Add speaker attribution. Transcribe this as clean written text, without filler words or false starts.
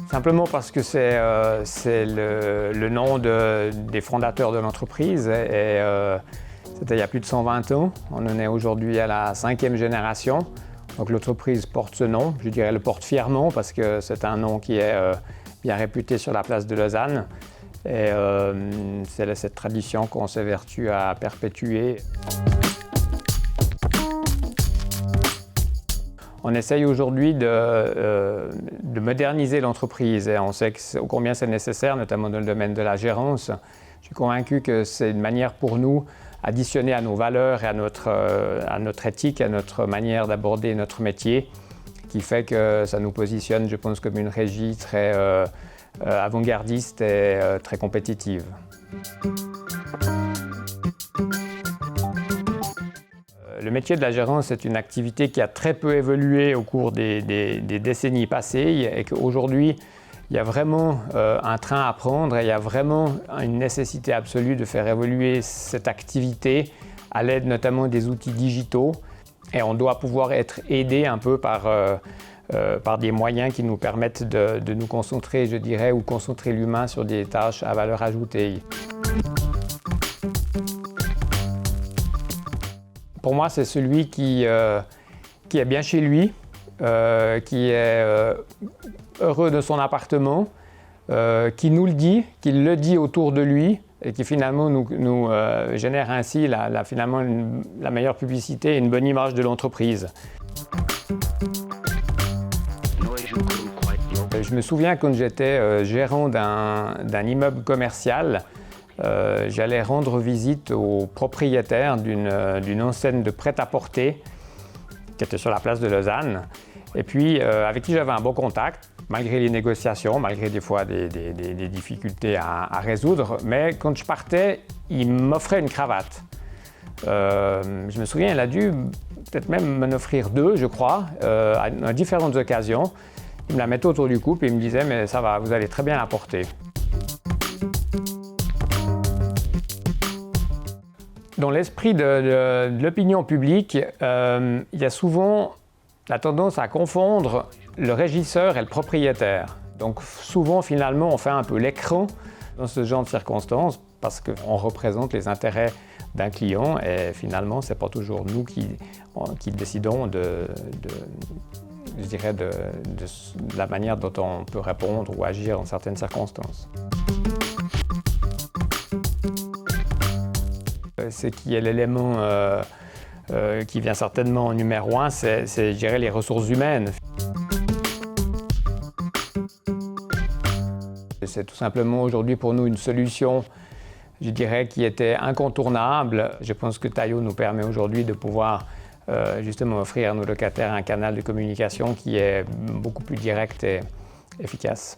Speaker 1: Simplement parce que c'est le nom des fondateurs de l'entreprise et c'était il y a plus de 120 ans. On en est aujourd'hui à la 5e génération. Donc l'entreprise porte ce nom, je dirais le porte fièrement parce que c'est un nom qui est bien réputé sur la place de Lausanne. Et c'est cette tradition qu'on s'évertue à perpétuer. On essaye aujourd'hui de moderniser l'entreprise et on sait combien c'est nécessaire, notamment dans le domaine de la gérance. Je suis convaincu que c'est une manière pour nous additionner à nos valeurs et à notre éthique, à notre manière d'aborder notre métier, qui fait que ça nous positionne, je pense, comme une régie très avant-gardiste et très compétitive. Le métier de la gérance est une activité qui a très peu évolué au cours des décennies passées et qu'aujourd'hui, il y a vraiment un train à prendre et il y a vraiment une nécessité absolue de faire évoluer cette activité à l'aide notamment des outils digitaux. Et on doit pouvoir être aidé un peu par des moyens qui nous permettent de nous concentrer, je dirais, ou concentrer l'humain sur des tâches à valeur ajoutée. Pour moi, c'est celui qui est bien chez lui, qui est heureux de son appartement, qui nous le dit, qui le dit autour de lui et qui finalement nous génère ainsi finalement la meilleure publicité et une bonne image de l'entreprise. Je me souviens quand j'étais gérant d'un immeuble commercial, j'allais rendre visite au propriétaire d'une enseigne de prêt-à-porter qui était sur la place de Lausanne et puis avec qui j'avais un bon contact malgré les négociations, malgré des fois des difficultés à résoudre, mais quand je partais, il m'offrait une cravate. Je me souviens, il a dû peut-être même m'en offrir 2, je crois, à différentes occasions. Il me la mettait autour du cou et il me disait « mais ça va, vous allez très bien la porter ». Dans l'esprit de l'opinion publique, il y a souvent la tendance à confondre le régisseur et le propriétaire. Donc souvent, finalement, on fait un peu l'écran dans ce genre de circonstances parce qu'on représente les intérêts d'un client et finalement, ce n'est pas toujours nous qui décidons de la manière dont on peut répondre ou agir dans certaines circonstances. C'est qui est l'élément qui vient certainement en numéro 1, c'est je dirais, les ressources humaines. C'est tout simplement aujourd'hui pour nous une solution, je dirais, qui était incontournable. Je pense que Taillot nous permet aujourd'hui de pouvoir justement offrir à nos locataires un canal de communication qui est beaucoup plus direct et efficace.